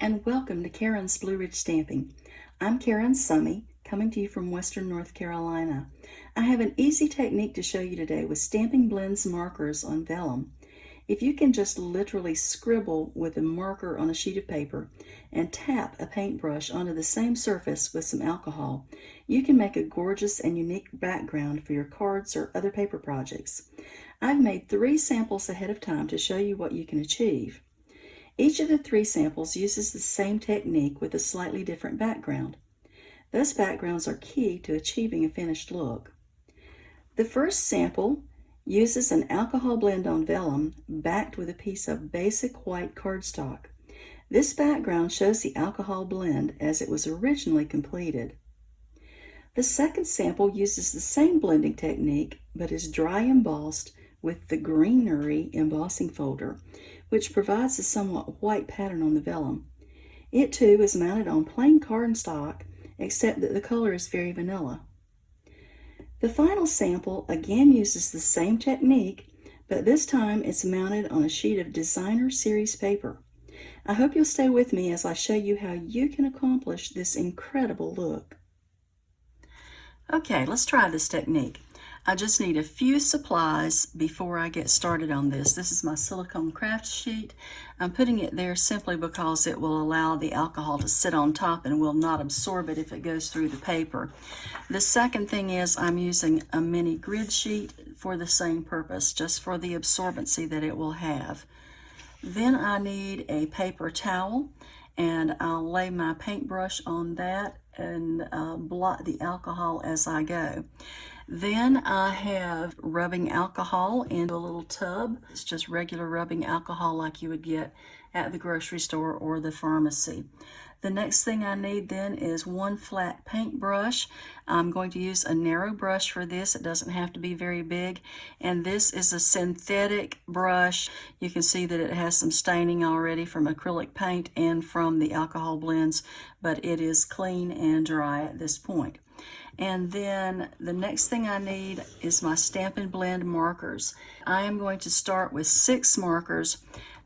and welcome to Karen's Blue Ridge Stamping. I'm Karen Summey, coming to you from Western North Carolina. I have an easy technique to show you today with Stampin Blends markers on vellum. If you can just literally scribble with a marker on a sheet of paper and tap a paintbrush onto the same surface with some alcohol, you can make a gorgeous and unique background for your cards or other paper projects. I've made 3 samples ahead of time to show you what you can achieve. Each of the 3 samples uses the same technique with a slightly different background. Those backgrounds are key to achieving a finished look. The first sample uses an alcohol blend on vellum backed with a piece of basic white cardstock. This background shows the alcohol blend as it was originally completed. The second sample uses the same blending technique but is dry embossed with the greenery embossing folder, which provides a somewhat white pattern on the vellum. It too is mounted on plain cardstock, except that the color is very vanilla. The final sample again uses the same technique, but this time it's mounted on a sheet of designer series paper. I hope you'll stay with me as I show you how you can accomplish this incredible look. Okay, let's try this technique. I just need a few supplies before I get started on this. This is my silicone craft sheet. I'm putting it there simply because it will allow the alcohol to sit on top and will not absorb it if it goes through the paper. The second thing is I'm using a mini grid sheet for the same purpose, just for the absorbency that it will have. Then I need a paper towel, and I'll lay my paintbrush on that and blot the alcohol as I go. Then I have rubbing alcohol into a little tub. It's just regular rubbing alcohol like you would get at the grocery store or the pharmacy. The next thing I need then is one flat paintbrush. I'm going to use a narrow brush for this. It doesn't have to be very big. And this is a synthetic brush. You can see that it has some staining already from acrylic paint and from the alcohol blends, but it is clean and dry at this point. And then the next thing I need is my Stampin' Blend markers. I am going to start with 6 markers.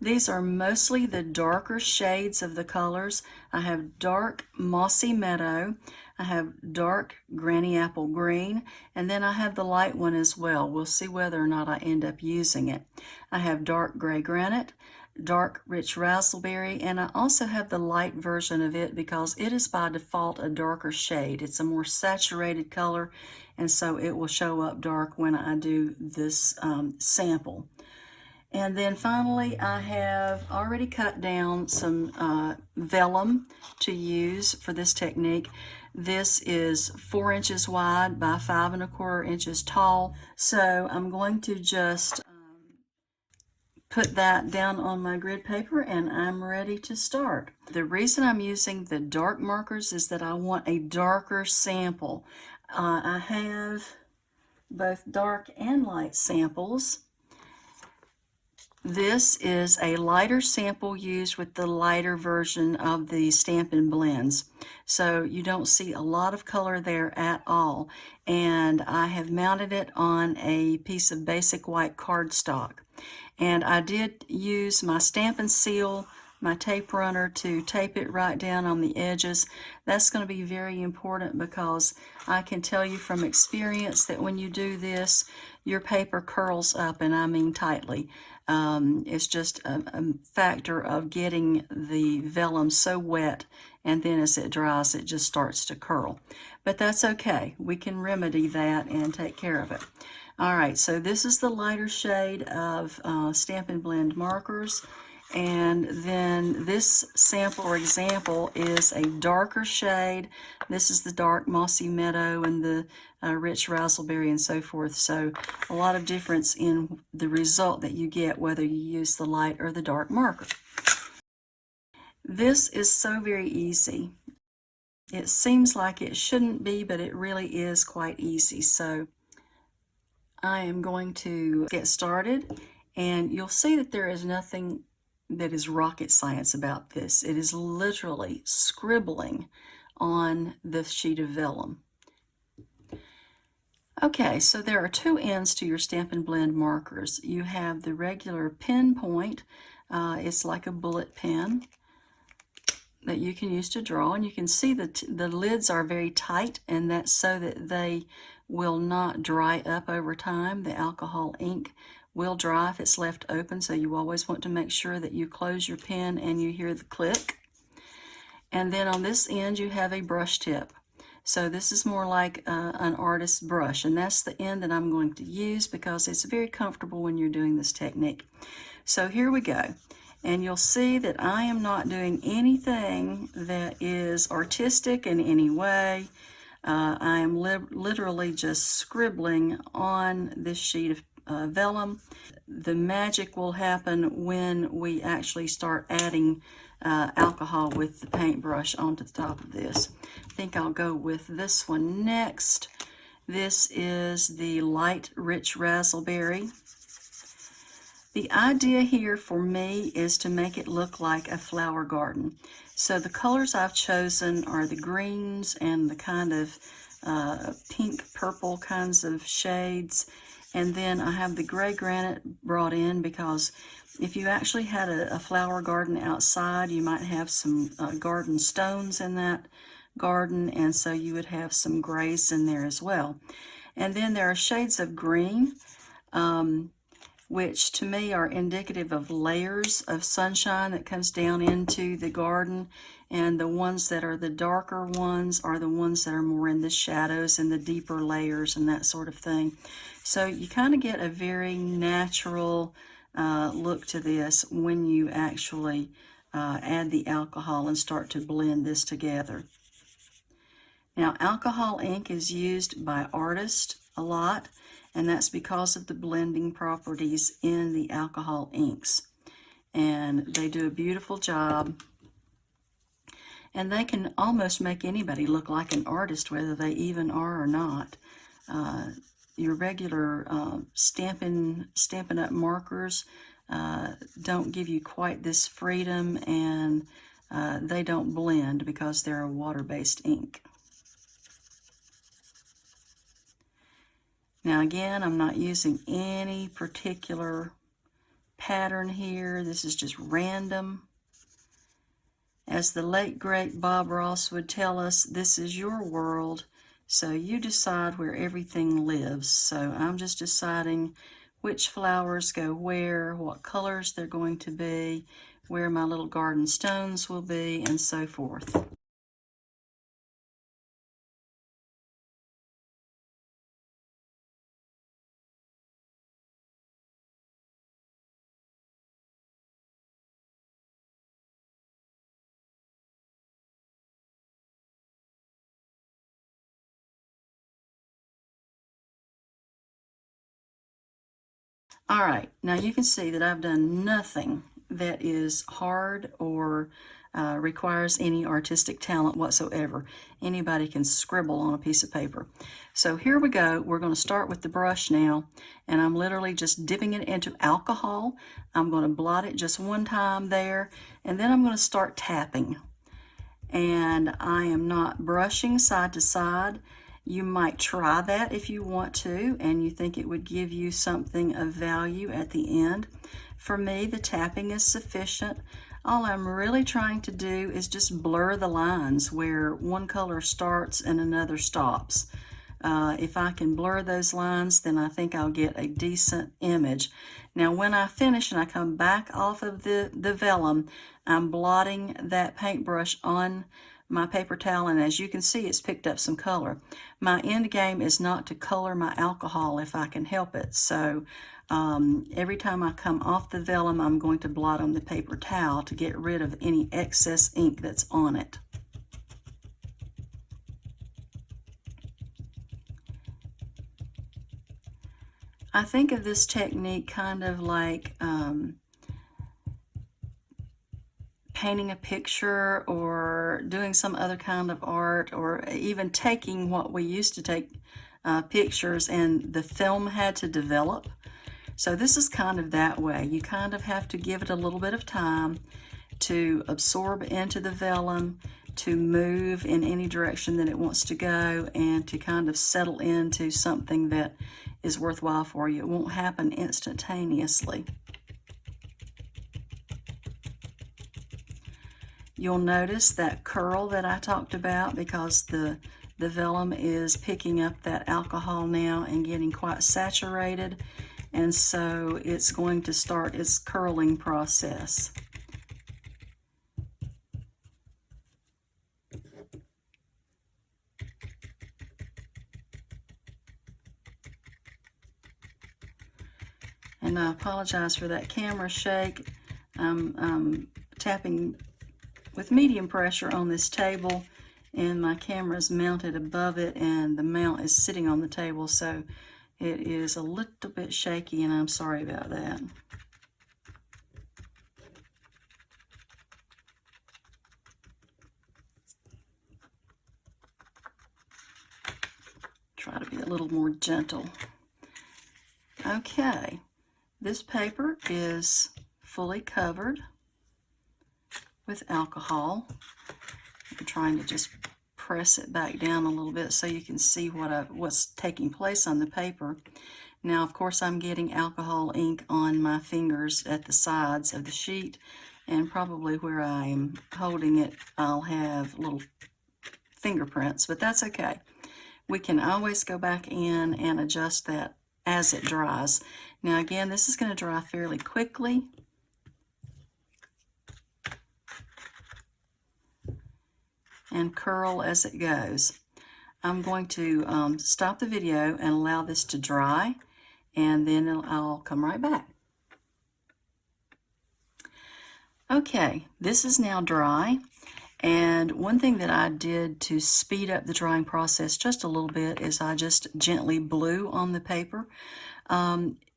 These are mostly the darker shades of the colors. I have dark mossy meadow, I have dark granny apple green, and then I have the light one as well. We'll see whether or not I end up using it. I have dark gray granite, dark rich raspberry, and I also have the light version of it because it is by default a darker shade. It's a more saturated color, and so it will show up dark when I do this sample. And then finally I have already cut down some vellum to use for this technique. This is 4 inches wide by 5 1/4 inches tall, so I'm going to just put that down on my grid paper and I'm ready to start. The reason I'm using the dark markers is that I want a darker sample. I have both dark and light samples. This is a lighter sample used with the lighter version of the Stampin' Blends. So you don't see a lot of color there at all. And I have mounted it on a piece of basic white cardstock. And I did use my Stampin' Seal, my tape runner, to tape it right down on the edges. That's going to be very important because I can tell you from experience that when you do this, your paper curls up, and I mean tightly. It's just a factor of getting the vellum so wet, and then as it dries it just starts to curl. But that's okay. We can remedy that and take care of it. Alright, so this is the lighter shade of Stampin' Blend markers, and then this sample or example is a darker shade. This is the dark mossy meadow and the rich raspberry and so forth. So a lot of difference in the result that you get whether you use the light or the dark marker. This is so very easy. It seems like it shouldn't be, but it really is quite easy. So I am going to get started, and you'll see that there is nothing that is rocket science about this. It is literally scribbling on the sheet of vellum. Okay, so there are 2 ends to your Stampin' Blend markers. You have the regular pen point. It's like a bullet pen. that you can use to draw, and you can see that the lids are very tight, and that's so that they will not dry up over time. The alcohol ink will dry if it's left open, so you always want to make sure that you close your pen and you hear the click. And then on this end you have a brush tip. So this is more like an artist's brush, and that's the end that I'm going to use because it's very comfortable when you're doing this technique. So here we go. And you'll see that I am not doing anything that is artistic in any way. I am literally just scribbling on this sheet of vellum. The magic will happen when we actually start adding alcohol with the paintbrush onto the top of this. I think I'll go with this one next. This is the light rich raspberry. The idea here for me is to make it look like a flower garden. So the colors I've chosen are the greens and the kind of pink purple kinds of shades. And then I have the gray granite brought in because if you actually had a flower garden outside, you might have some garden stones in that garden, and so you would have some grays in there as well. And then there are shades of green, which to me are indicative of layers of sunshine that comes down into the garden, and the ones that are the darker ones are the ones that are more in the shadows and the deeper layers and that sort of thing. So you kind of get a very natural look to this when you actually add the alcohol and start to blend this together. Now, alcohol ink is used by artists a lot, and that's because of the blending properties in the alcohol inks. And they do a beautiful job. And they can almost make anybody look like an artist, whether they even are or not. Your regular Stampin' Up markers don't give you quite this freedom, and they don't blend because they're a water-based ink. Now again, I'm not using any particular pattern here. This is just random. As the late great Bob Ross would tell us, this is your world, so you decide where everything lives. So I'm just deciding which flowers go where, what colors they're going to be, where my little garden stones will be, and so forth. All right, now you can see that I've done nothing that is hard or requires any artistic talent whatsoever. Anybody can scribble on a piece of paper. So here we go. We're going to start with the brush now, and I'm literally just dipping it into alcohol. I'm going to blot it just one time there, and then I'm going to start tapping. And I am not brushing side to side. You might try that if you want to, and you think it would give you something of value at the end. For me, the tapping is sufficient. All I'm really trying to do is just blur the lines where one color starts and another stops. If I can blur those lines, then I think I'll get a decent image. Now, when I finish and I come back off of the vellum, I'm blotting that paintbrush on my paper towel, and as you can see, it's picked up some color. My end game is not to color my alcohol if I can help it. So every time I come off the vellum, I'm going to blot on the paper towel to get rid of any excess ink that's on it. I think of this technique kind of like painting a picture or doing some other kind of art, or even taking what we used to take pictures and the film had to develop. So this is kind of that way. You kind of have to give it a little bit of time to absorb into the vellum, to move in any direction that it wants to go, and to kind of settle into something that is worthwhile for you. It won't happen instantaneously. You'll notice that curl that I talked about because the vellum is picking up that alcohol now and getting quite saturated, and so it's going to start its curling process. And I apologize for that camera shake. I'm tapping with medium pressure on this table, and my camera's mounted above it, and the mount is sitting on the table, so it is a little bit shaky, and I'm sorry about that. Try to be a little more gentle. Okay, this paper is fully covered with alcohol. I'm trying to just press it back down a little bit so you can see what's taking place on the paper. Now, of course, I'm getting alcohol ink on my fingers at the sides of the sheet, and probably where I am holding it, I'll have little fingerprints, but that's okay. We can always go back in and adjust that as it dries. Now, again, this is going to dry fairly quickly. And curl as it goes. I'm going to stop the video and allow this to dry, and then I'll come right back. Okay, this is now dry, and one thing that I did to speed up the drying process just a little bit is I just gently blew on the paper.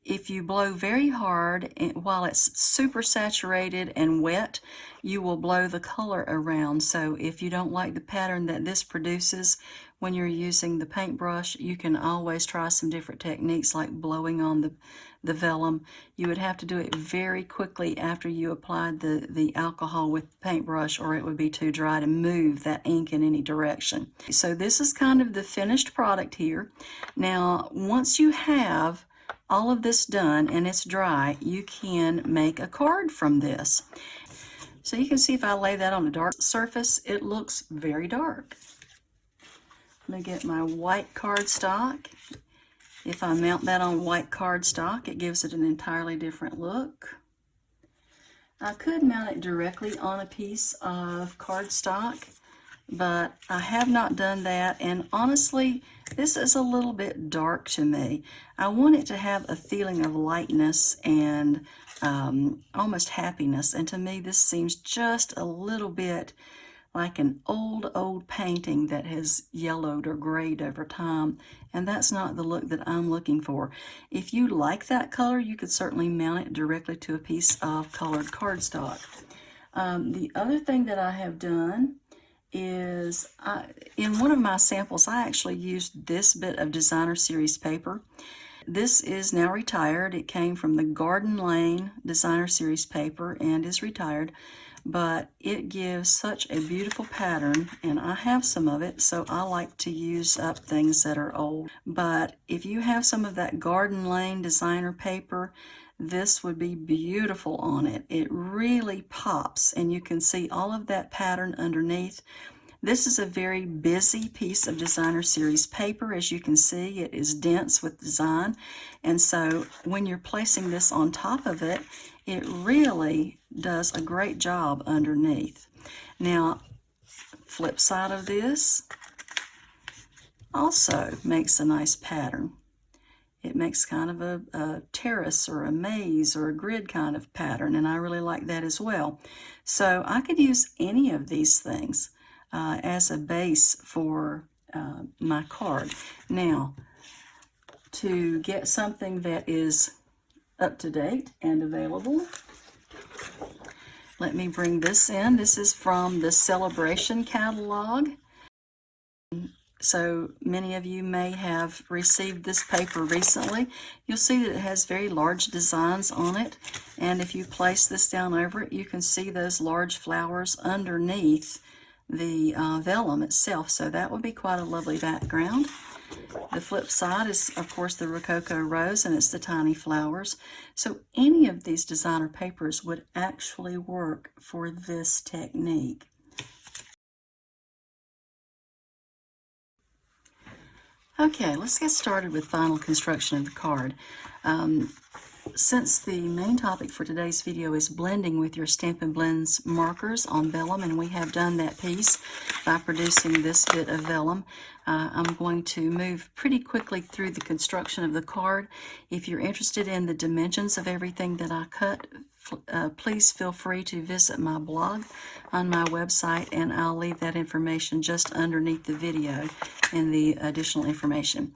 If you blow very hard while it's super saturated and wet, you will blow the color around. So if you don't like the pattern that this produces when you're using the paintbrush, you can always try some different techniques like blowing on the vellum. You would have to do it very quickly after you applied the alcohol with the paintbrush, or it would be too dry to move that ink in any direction. So this is kind of the finished product here. Now, once you have all of this done and it's dry, you can make a card from this. So you can see if I lay that on a dark surface, it looks very dark. Let me get my white cardstock. If I mount that on white cardstock, it gives it an entirely different look. I could mount it directly on a piece of cardstock, but I have not done that, and honestly, this is a little bit dark to me. I want it to have a feeling of lightness and almost happiness, and to me this seems just a little bit like an old painting that has yellowed or grayed over time, and that's not the look that I'm looking for. If you like that color, you could certainly mount it directly to a piece of colored cardstock. The other thing that I have done is in one of my samples, I actually used this bit of Designer Series paper. This is now retired. It came from the Garden Lane Designer Series paper and is retired, but it gives such a beautiful pattern, and I have some of it, so I like to use up things that are old. But if you have some of that Garden Lane designer paper, this would be beautiful on it. It really pops, and you can see all of that pattern underneath. This is a very busy piece of Designer Series paper. As you can see, it is dense with design, and so when you're placing this on top of it, it really does a great job underneath. Now, flip side of this also makes a nice pattern. It makes kind of a terrace or a maze or a grid kind of pattern, and I really like that as well. So I could use any of these things as a base for my card. Now, to get something that is up to date and available, let me bring this in. This is from the Celebration catalog. So many of you may have received this paper recently. You'll see that it has very large designs on it, and if you place this down over it, you can see those large flowers underneath the vellum itself, so that would be quite a lovely background. The flip side is, of course, the Rococo Rose, and it's the tiny flowers. So any of these designer papers would actually work for this technique. Okay, let's get started with final construction of the card. Since the main topic for today's video is blending with your Stampin Blends markers on vellum, and we have done that piece by producing this bit of vellum, I'm going to move pretty quickly through the construction of the card. If you're interested in the dimensions of everything that I cut, please feel free to visit my blog on my website, and I'll leave that information just underneath the video in the additional information.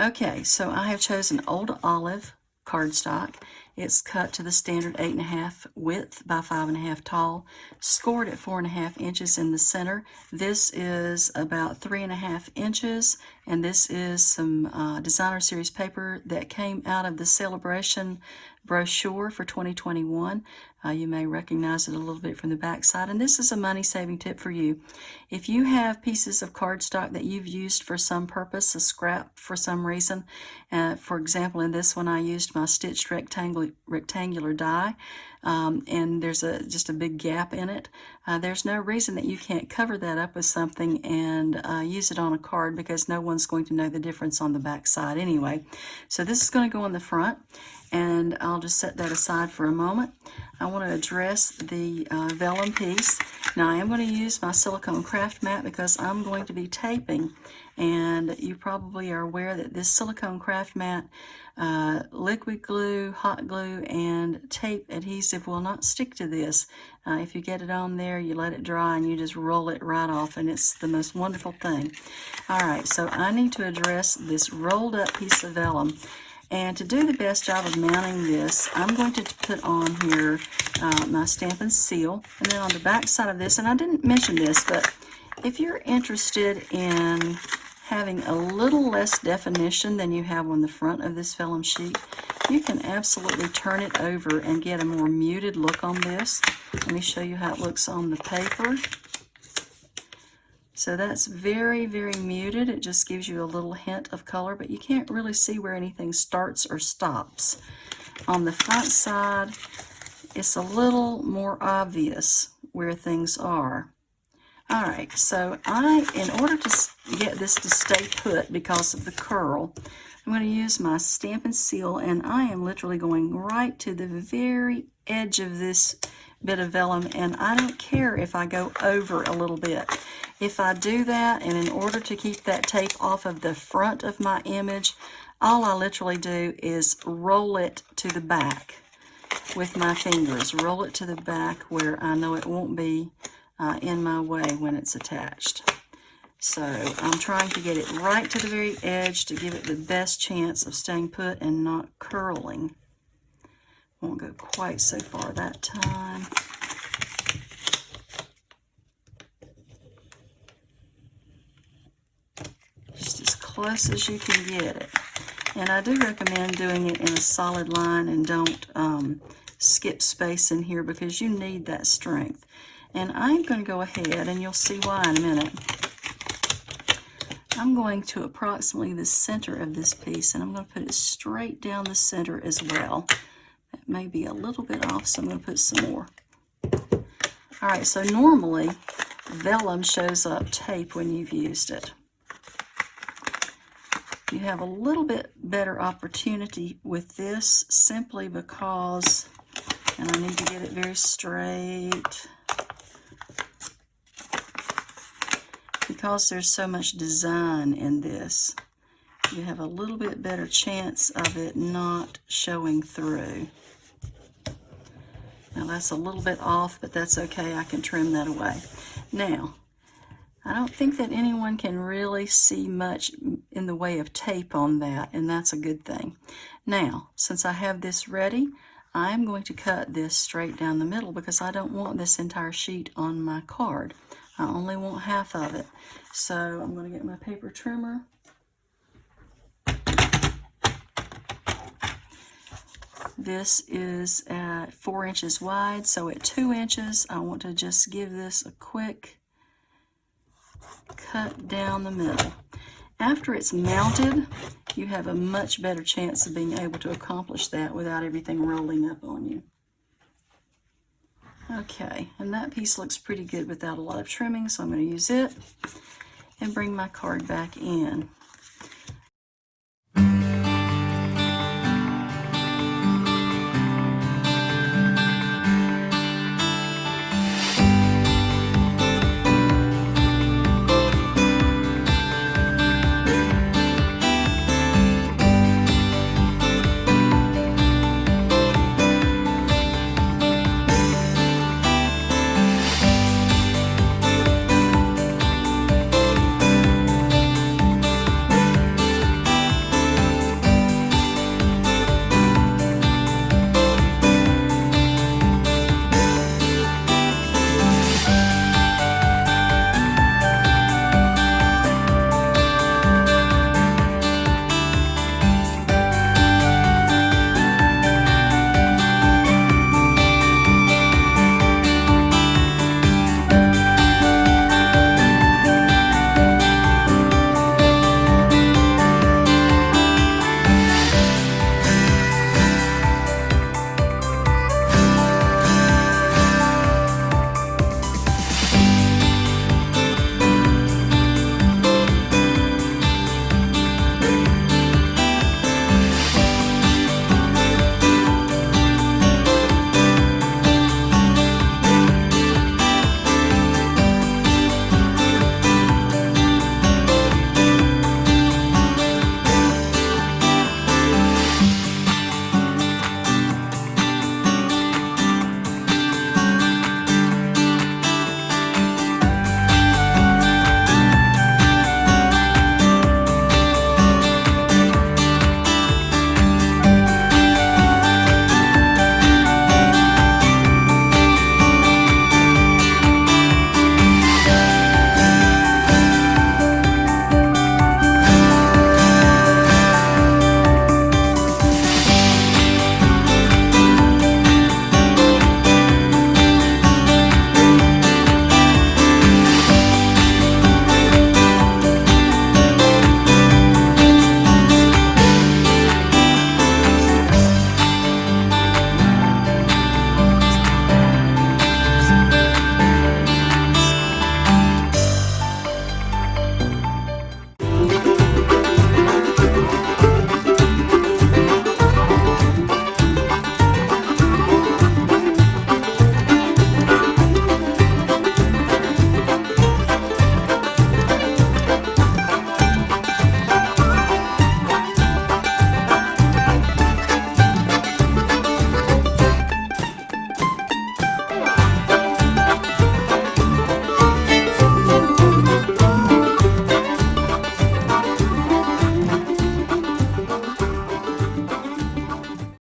Okay, so I have chosen Old Olive cardstock. It's cut to the standard 8.5 width by 5.5 tall, scored at 4.5 inches in the center. This is about 3.5 inches, and this is some designer series paper that came out of the celebration brochure for 2021. You may recognize it a little bit from the back side, and this is a money-saving tip for you. If you have pieces of cardstock that you've used for some purpose, a scrap for some reason, for example, in this one I used my stitched rectangular die, and there's just a big gap in it. There's no reason that you can't cover that up with something and use it on a card, because no one's going to know the difference on the back side anyway. So this is going to go on the front, and I'll just set that aside for a moment. I want to address the vellum piece. Now I am going to use my silicone craft mat because I'm going to be taping, and you probably are aware that this silicone craft mat, liquid glue, hot glue, and tape adhesive will not stick to this. If you get it on there, you let it dry and you just roll it right off, and it's the most wonderful thing. Alright, so I need to address this rolled up piece of vellum. And to do the best job of mounting this, I'm going to put on here my Stampin' Seal. And then on the back side of this, and I didn't mention this, but if you're interested in having a little less definition than you have on the front of this vellum sheet, you can absolutely turn it over and get a more muted look on this. Let me show you how it looks on the paper. So that's very, very muted. It just gives you a little hint of color, but you can't really see where anything starts or stops. On the front side, it's a little more obvious where things are. All right, so in order to get this to stay put because of the curl, I'm going to use my Stampin' Seal, and I am literally going right to the very edge of this bit of vellum, and I don't care if I go over a little bit. If I do that, and in order to keep that tape off of the front of my image, all I literally do is roll it to the back with my fingers. Roll it to the back where I know it won't be in my way when it's attached. So I'm trying to get it right to the very edge to give it the best chance of staying put and not curling. Won't go quite so far that time. Just as close as you can get it. And I do recommend doing it in a solid line, and don't skip space in here, because you need that strength. And I'm going to go ahead, and you'll see why in a minute. I'm going to approximately the center of this piece, and I'm going to put it straight down the center as well. That may be a little bit off, so I'm going to put some more. All right, so normally vellum shows up tape when you've used it. You have a little bit better opportunity with this simply because, and I need to get it very straight, because there's so much design in this, you have a little bit better chance of it not showing through. Now that's a little bit off, but that's okay, I can trim that away. Now, I don't think that anyone can really see much in the way of tape on that, and that's a good thing. Now, since I have this ready, I'm going to cut this straight down the middle, because I don't want this entire sheet on my card. I only want half of it. So I'm going to get my paper trimmer. This is at 4 inches wide, so at 2 inches, I want to just give this a quick cut down the middle. After it's mounted, you have a much better chance of being able to accomplish that without everything rolling up on you. Okay, and that piece looks pretty good without a lot of trimming, so I'm going to use it and bring my card back in.